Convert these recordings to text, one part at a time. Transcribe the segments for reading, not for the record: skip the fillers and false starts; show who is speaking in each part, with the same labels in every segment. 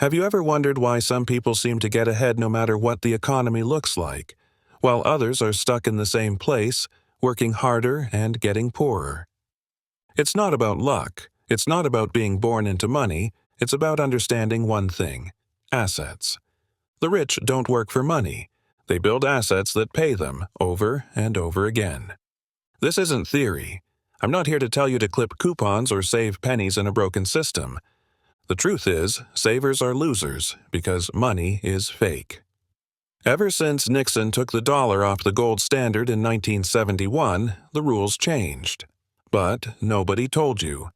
Speaker 1: Have you ever wondered why some people seem to get ahead no matter what the economy looks like, while others are stuck in the same place, working harder and getting poorer? It's not about luck. It's not about being born into money. It's about understanding one thing: assets. The rich don't work for money. They build assets that pay them over and over again. This isn't theory. I'm not here to tell you to clip coupons or save pennies in a broken system. The truth is, savers are losers because money is fake. Ever since Nixon took the dollar off the gold standard in 1971, the rules changed. But nobody told you.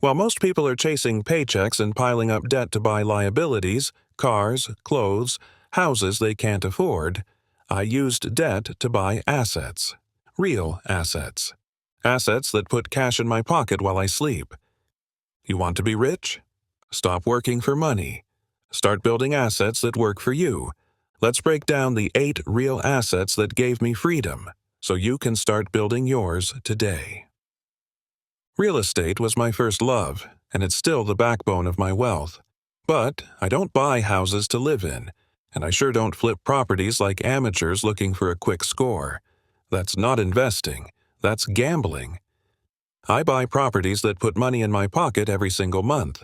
Speaker 1: While most people are chasing paychecks and piling up debt to buy liabilities, cars, clothes, houses they can't afford, I used debt to buy assets. Real assets. Assets that put cash in my pocket while I sleep. You want to be rich? Stop working for money. Start building assets that work for you. Let's break down the 8 real assets that gave me freedom, so you can start building yours today. Real estate was my first love, and it's still the backbone of my wealth. But I don't buy houses to live in, and I sure don't flip properties like amateurs looking for a quick score. That's not investing. That's gambling. I buy properties that put money in my pocket every single month.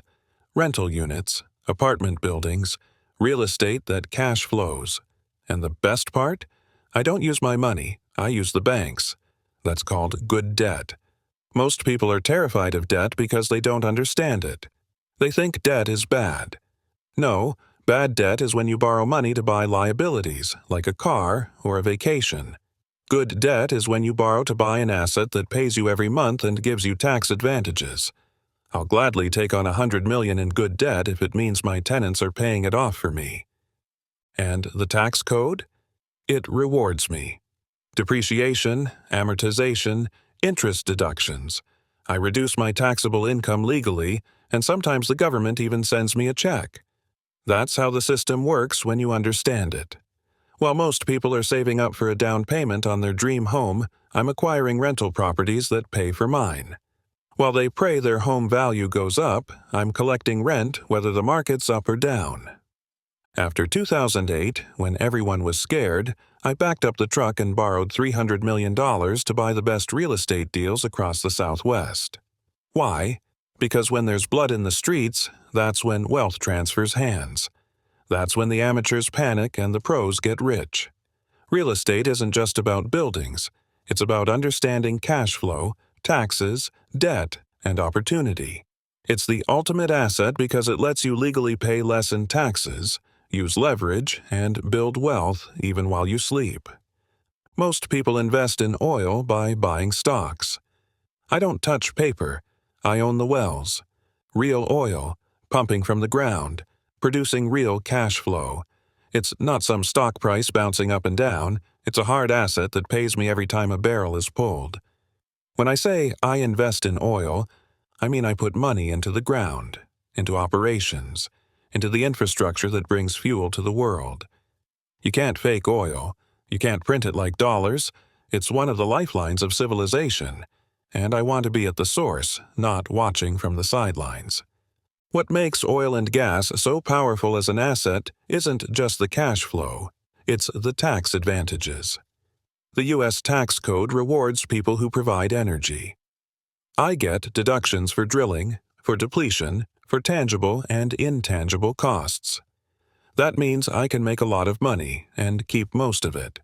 Speaker 1: Rental units, apartment buildings, real estate that cash flows. And the best part? I don't use my money, I use the banks. That's called good debt. Most people are terrified of debt because they don't understand it. They think debt is bad. No, bad debt is when you borrow money to buy liabilities, like a car or a vacation. Good debt is when you borrow to buy an asset that pays you every month and gives you tax advantages. I'll gladly take on $100 million in good debt if it means my tenants are paying it off for me. And the tax code? It rewards me. Depreciation, amortization, interest deductions. I reduce my taxable income legally, and sometimes the government even sends me a check. That's how the system works when you understand it. While most people are saving up for a down payment on their dream home, I'm acquiring rental properties that pay for mine. While they pray their home value goes up, I'm collecting rent whether the market's up or down. After 2008, when everyone was scared, I backed up the truck and borrowed $300 million to buy the best real estate deals across the Southwest. Why? Because when there's blood in the streets, that's when wealth transfers hands. That's when the amateurs panic and the pros get rich. Real estate isn't just about buildings. It's about understanding cash flow, taxes, debt, and opportunity. It's the ultimate asset because it lets you legally pay less in taxes, use leverage, and build wealth even while you sleep. Most people invest in oil by buying stocks. I don't touch paper. I own the wells. Real oil, pumping from the ground, producing real cash flow. It's not some stock price bouncing up and down. It's a hard asset that pays me every time a barrel is pulled. When I say I invest in oil, I mean I put money into the ground, into operations, into the infrastructure that brings fuel to the world. You can't fake oil. You can't print it like dollars. It's one of the lifelines of civilization, and I want to be at the source, not watching from the sidelines. What makes oil and gas so powerful as an asset isn't just the cash flow, it's the tax advantages. The U.S. tax code rewards people who provide energy. I get deductions for drilling, for depletion, for tangible and intangible costs. That means I can make a lot of money and keep most of it.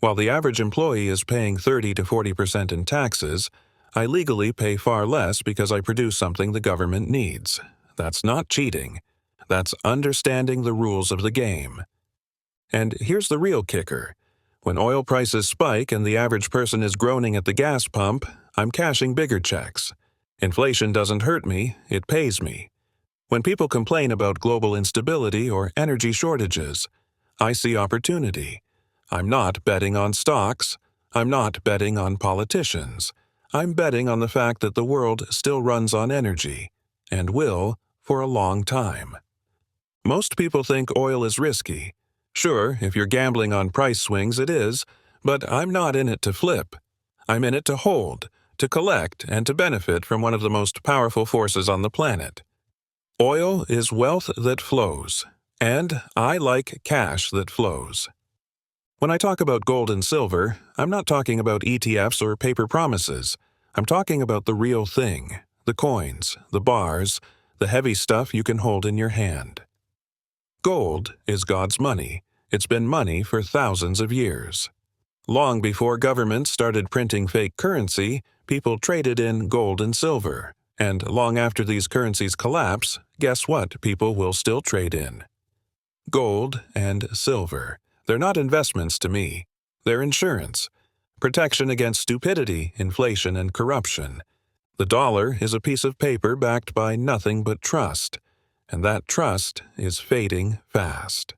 Speaker 1: While the average employee is paying 30 to 40% in taxes, I legally pay far less because I produce something the government needs. That's not cheating. That's understanding the rules of the game. And here's the real kicker. When oil prices spike and the average person is groaning at the gas pump, I'm cashing bigger checks. Inflation doesn't hurt me, it pays me. When people complain about global instability or energy shortages, I see opportunity. I'm not betting on stocks. I'm not betting on politicians. I'm betting on the fact that the world still runs on energy, and will for a long time. Most people think oil is risky. Sure, if you're gambling on price swings, it is, but I'm not in it to flip. I'm in it to hold, to collect, and to benefit from one of the most powerful forces on the planet. Oil is wealth that flows, and I like cash that flows. When I talk about gold and silver, I'm not talking about ETFs or paper promises. I'm talking about the real thing, the coins, the bars, the heavy stuff you can hold in your hand. Gold is God's money. It's been money for thousands of years. Long before governments started printing fake currency, people traded in gold and silver. And long after these currencies collapse, guess what people will still trade in? Gold and silver. They're not investments to me. They're insurance. Protection against stupidity, inflation, and corruption. The dollar is a piece of paper backed by nothing but trust. And that trust is fading fast.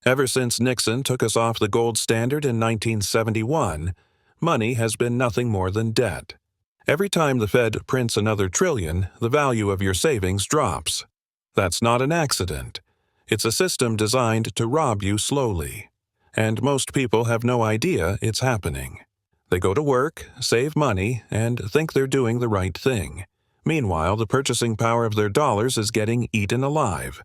Speaker 1: Ever since Nixon took us off the gold standard in 1971, money has been nothing more than debt. Every time the Fed prints another trillion, the value of your savings drops. That's not an accident. It's a system designed to rob you slowly. And most people have no idea it's happening. They go to work, save money, and think they're doing the right thing. Meanwhile, the purchasing power of their dollars is getting eaten alive.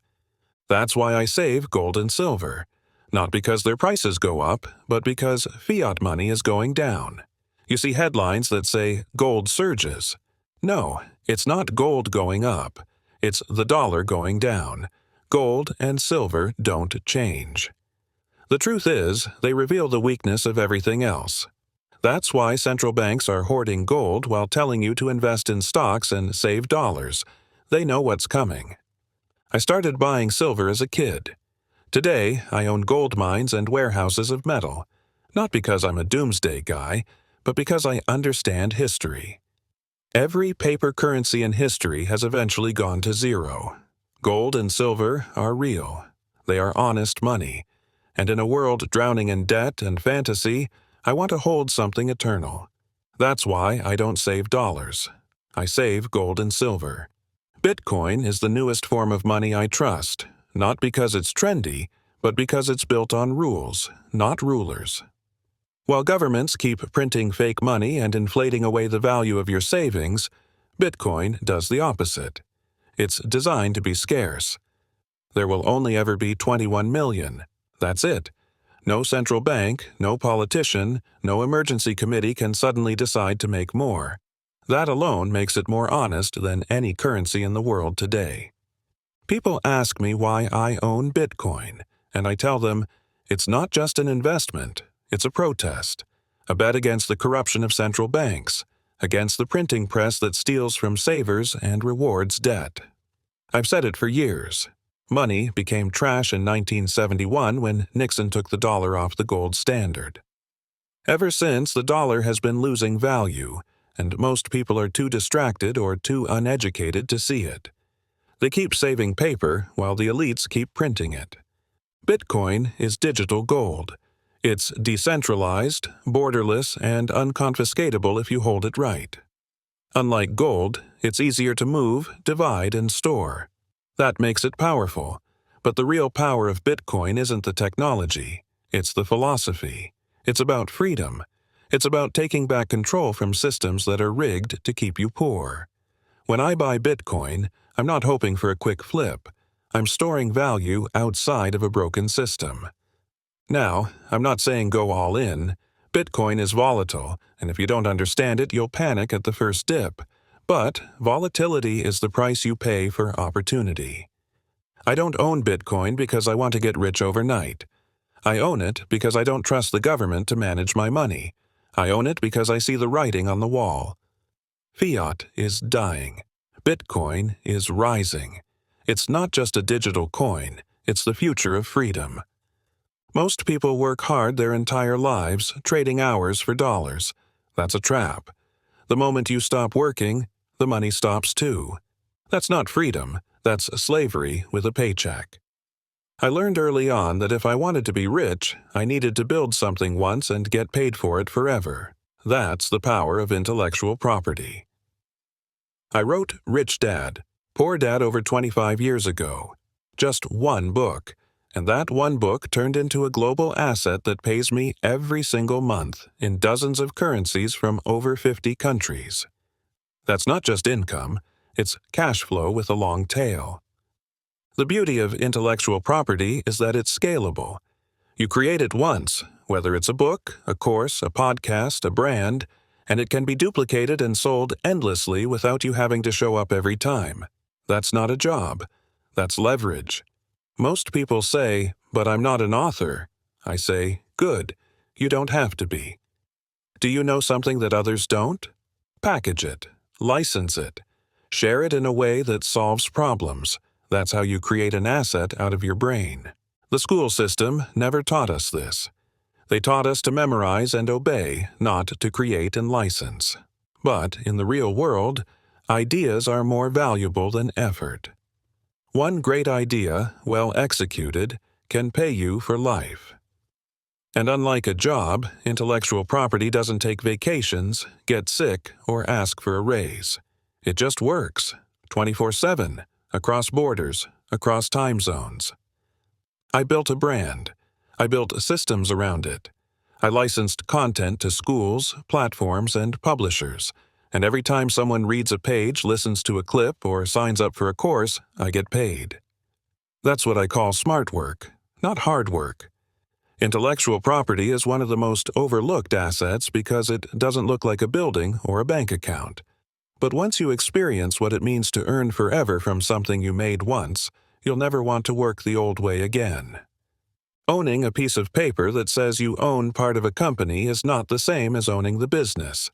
Speaker 1: That's why I save gold and silver. Not because their prices go up, but because fiat money is going down. You see headlines that say gold surges. No, it's not gold going up. It's the dollar going down. Gold and silver don't change. The truth is, they reveal the weakness of everything else. That's why central banks are hoarding gold while telling you to invest in stocks and save dollars. They know what's coming. I started buying silver as a kid. Today, I own gold mines and warehouses of metal. Not because I'm a doomsday guy, but because I understand history. Every paper currency in history has eventually gone to zero. Gold and silver are real. They are honest money. And in a world drowning in debt and fantasy, I want to hold something eternal. That's why I don't save dollars. I save gold and silver. Bitcoin is the newest form of money I trust, not because it's trendy, but because it's built on rules, not rulers. While governments keep printing fake money and inflating away the value of your savings, Bitcoin does the opposite. It's designed to be scarce. There will only ever be 21 million. That's it. No central bank, no politician, no emergency committee can suddenly decide to make more. That alone makes it more honest than any currency in the world today. People ask me why I own Bitcoin, and I tell them, it's not just an investment, it's a protest, a bet against the corruption of central banks, against the printing press that steals from savers and rewards debt. I've said it for years. Money became trash in 1971 when Nixon took the dollar off the gold standard. Ever since, the dollar has been losing value, and most people are too distracted or too uneducated to see it. They keep saving paper while the elites keep printing it. Bitcoin is digital gold. It's decentralized, borderless, and unconfiscatable if you hold it right. Unlike gold, it's easier to move, divide, and store. That makes it powerful. But the real power of Bitcoin isn't the technology. It's the philosophy. It's about freedom. It's about taking back control from systems that are rigged to keep you poor. When I buy Bitcoin, I'm not hoping for a quick flip. I'm storing value outside of a broken system. Now, I'm not saying go all in. Bitcoin is volatile, and if you don't understand it, you'll panic at the first dip. But volatility is the price you pay for opportunity. I don't own Bitcoin because I want to get rich overnight. I own it because I don't trust the government to manage my money. I own it because I see the writing on the wall. Fiat is dying. Bitcoin is rising. It's not just a digital coin, it's the future of freedom. Most people work hard their entire lives, trading hours for dollars. That's a trap. The moment you stop working, the money stops too. That's not freedom, that's slavery with a paycheck. I learned early on that if I wanted to be rich, I needed to build something once and get paid for it forever. That's the power of intellectual property. I wrote Rich Dad, Poor Dad over 25 years ago. Just one book. And that one book turned into a global asset that pays me every single month in dozens of currencies from over 50 countries. That's not just income, it's cash flow with a long tail. The beauty of intellectual property is that it's scalable. You create it once, whether it's a book, a course, a podcast, a brand, and it can be duplicated and sold endlessly without you having to show up every time. That's not a job. That's leverage. Most people say, "But I'm not an author." I say, "Good. You don't have to be." Do you know something that others don't? Package it. License it. Share it in a way that solves problems. That's how you create an asset out of your brain. The school system never taught us this. They taught us to memorize and obey, not to create and license. But in the real world, ideas are more valuable than effort. One great idea, well executed, can pay you for life. And unlike a job, intellectual property doesn't take vacations, get sick, or ask for a raise. It just works, 24/7, across borders, across time zones. I built a brand. I built systems around it. I licensed content to schools, platforms, and publishers, and every time someone reads a page, listens to a clip, or signs up for a course, I get paid. That's what I call smart work, not hard work. Intellectual property is one of the most overlooked assets because it doesn't look like a building or a bank account. But once you experience what it means to earn forever from something you made once, you'll never want to work the old way again. Owning a piece of paper that says you own part of a company is not the same as owning the business.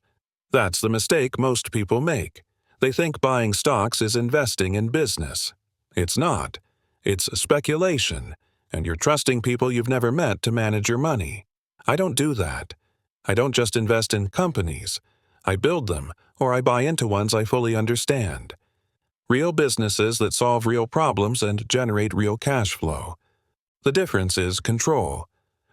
Speaker 1: That's the mistake most people make. They think buying stocks is investing in business. It's not. It's speculation, and you're trusting people you've never met to manage your money. I don't do that. I don't just invest in companies. I build them, or I buy into ones I fully understand. Real businesses that solve real problems and generate real cash flow. The difference is control.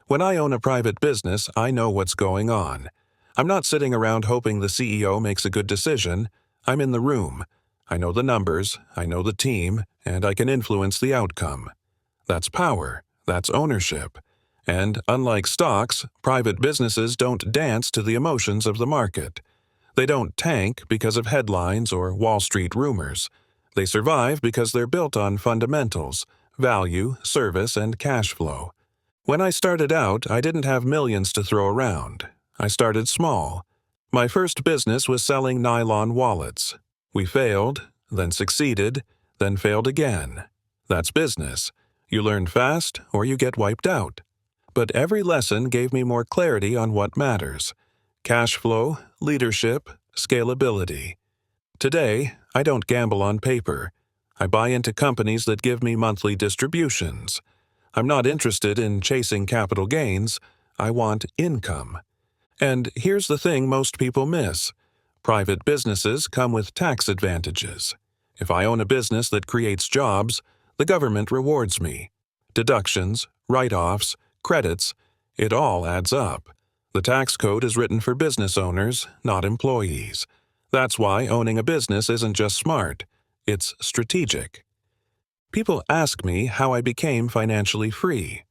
Speaker 1: When I own a private business, I know what's going on. I'm not sitting around hoping the CEO makes a good decision. I'm in the room. I know the numbers, I know the team, and I can influence the outcome. That's power. That's ownership. And unlike stocks, private businesses don't dance to the emotions of the market. They don't tank because of headlines or Wall Street rumors. They survive because they're built on fundamentals, value, service, and cash flow. When I started out, I didn't have millions to throw around. I started small. My first business was selling nylon wallets. We failed, then succeeded, then failed again. That's business. You learn fast or you get wiped out. But every lesson gave me more clarity on what matters: cash flow, leadership, scalability. Today, I don't gamble on paper. I buy into companies that give me monthly distributions. I'm not interested in chasing capital gains. I want income. And here's the thing most people miss. Private businesses come with tax advantages. If I own a business that creates jobs, the government rewards me. Deductions, write-offs, credits, it all adds up. The tax code is written for business owners, not employees. That's why owning a business isn't just smart, it's strategic. People ask me how I became financially free.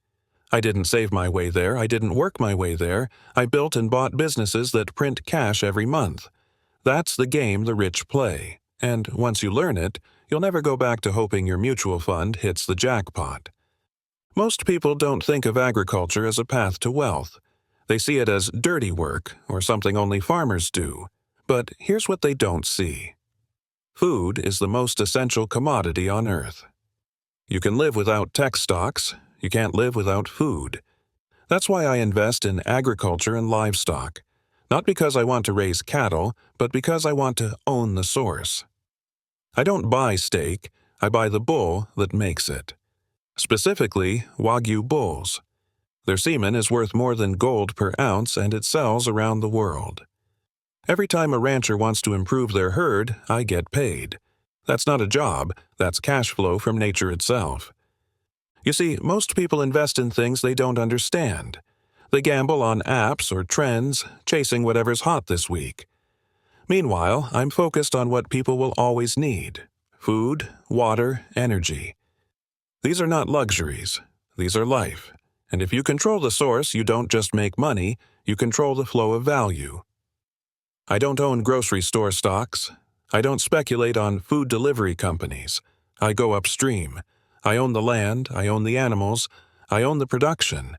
Speaker 1: I didn't save my way there, I didn't work my way there, I built and bought businesses that print cash every month. That's the game the rich play, and once you learn it, you'll never go back to hoping your mutual fund hits the jackpot. Most people don't think of agriculture as a path to wealth. They see it as dirty work or something only farmers do. But here's what they don't see. Food is the most essential commodity on Earth. You can live without tech stocks. You can't live without food. That's why I invest in agriculture and livestock. Not because I want to raise cattle, but because I want to own the source. I don't buy steak. I buy the bull that makes it. Specifically, Wagyu bulls. Their semen is worth more than gold per ounce, and it sells around the world. Every time a rancher wants to improve their herd, I get paid. That's not a job, that's cash flow from nature itself. You see, most people invest in things they don't understand. They gamble on apps or trends, chasing whatever's hot this week. Meanwhile, I'm focused on what people will always need: food, water, energy. These are not luxuries. These are life. And if you control the source, you don't just make money, you control the flow of value. I don't own grocery store stocks. I don't speculate on food delivery companies. I go upstream. I own the land, I own the animals, I own the production.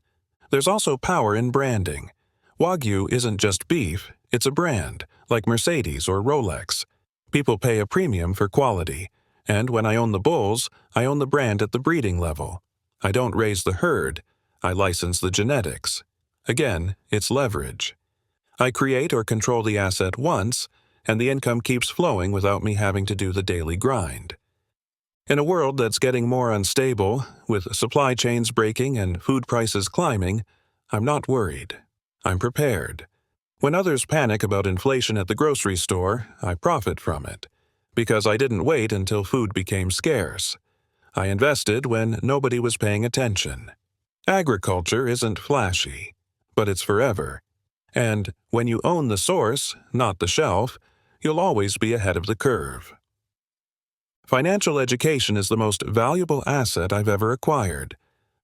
Speaker 1: There's also power in branding. Wagyu isn't just beef, it's a brand, like Mercedes or Rolex. People pay a premium for quality. And when I own the bulls, I own the brand at the breeding level. I don't raise the herd, I license the genetics. Again, it's leverage. I create or control the asset once, and the income keeps flowing without me having to do the daily grind. In a world that's getting more unstable, with supply chains breaking and food prices climbing, I'm not worried. I'm prepared. When others panic about inflation at the grocery store, I profit from it, because I didn't wait until food became scarce. I invested when nobody was paying attention. Agriculture isn't flashy, but it's forever. And when you own the source, not the shelf, you'll always be ahead of the curve. Financial education is the most valuable asset I've ever acquired.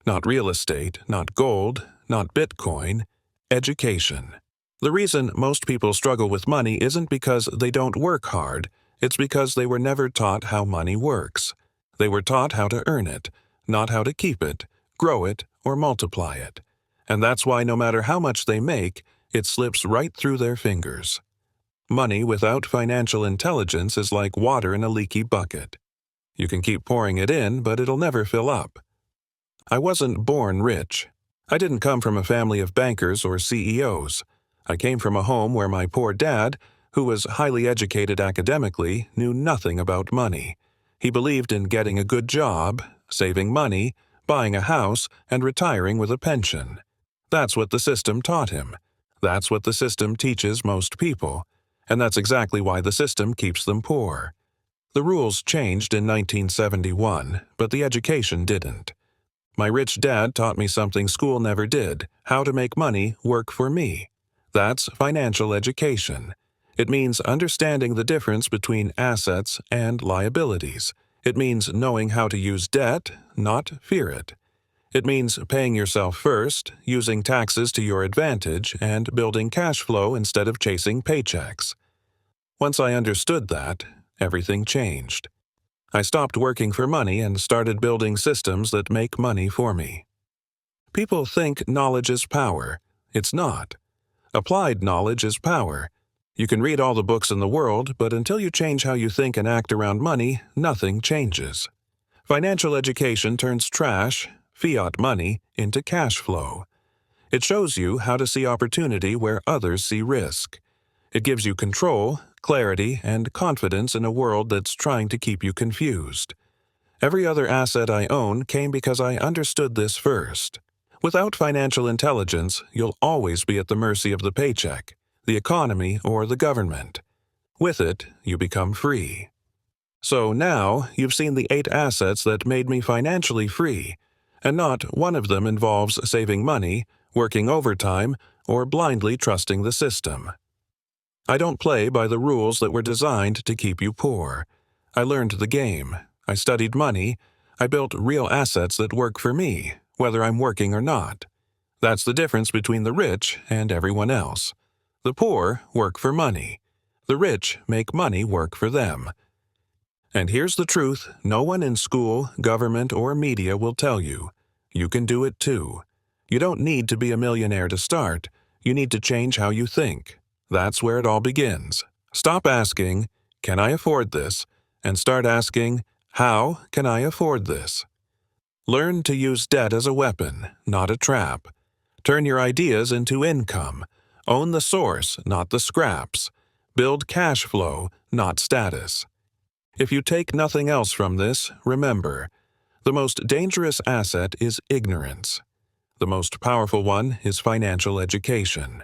Speaker 1: Not real estate, not gold, not Bitcoin, education. The reason most people struggle with money isn't because they don't work hard, it's because they were never taught how money works. They were taught how to earn it, not how to keep it, grow it, or multiply it. And that's why no matter how much they make, it slips right through their fingers. Money without financial intelligence is like water in a leaky bucket. You can keep pouring it in, but it'll never fill up. I wasn't born rich. I didn't come from a family of bankers or CEOs. I came from a home where my poor dad, who was highly educated academically, knew nothing about money. He believed in getting a good job, saving money, buying a house, and retiring with a pension. That's what the system taught him. That's what the system teaches most people. And that's exactly why the system keeps them poor. The rules changed in 1971, but the education didn't. My rich dad taught me something school never did: how to make money work for me. That's financial education. It means understanding the difference between assets and liabilities. It means knowing how to use debt, not fear it. It means paying yourself first, using taxes to your advantage, and building cash flow instead of chasing paychecks. Once I understood that, everything changed. I stopped working for money and started building systems that make money for me. People think knowledge is power. It's not. Applied knowledge is power. You can read all the books in the world, but until you change how you think and act around money, nothing changes. Financial education turns trash, fiat money, into cash flow. It shows you how to see opportunity where others see risk. It gives you control, clarity, and confidence in a world that's trying to keep you confused. Every other asset I own came because I understood this first. Without financial intelligence, you'll always be at the mercy of the paycheck, the economy, or the government. With it, you become free. So now, you've seen the 8 assets that made me financially free, and not one of them involves saving money, working overtime, or blindly trusting the system. I don't play by the rules that were designed to keep you poor. I learned the game. I studied money. I built real assets that work for me, whether I'm working or not. That's the difference between the rich and everyone else. The poor work for money. The rich make money work for them. And here's the truth no one in school, government, or media will tell you. You can do it too. You don't need to be a millionaire to start. You need to change how you think. That's where it all begins. Stop asking, "Can I afford this?" and start asking, "How can I afford this?" Learn to use debt as a weapon, not a trap. Turn your ideas into income. Own the source, not the scraps. Build cash flow, not status. If you take nothing else from this, remember, the most dangerous asset is ignorance. The most powerful one is financial education.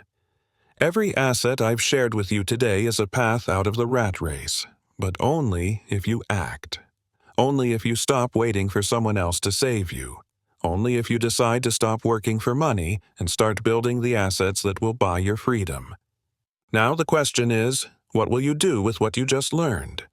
Speaker 1: Every asset I've shared with you today is a path out of the rat race, but only if you act. Only if you stop waiting for someone else to save you. Only if you decide to stop working for money and start building the assets that will buy your freedom. Now the question is, what will you do with what you just learned?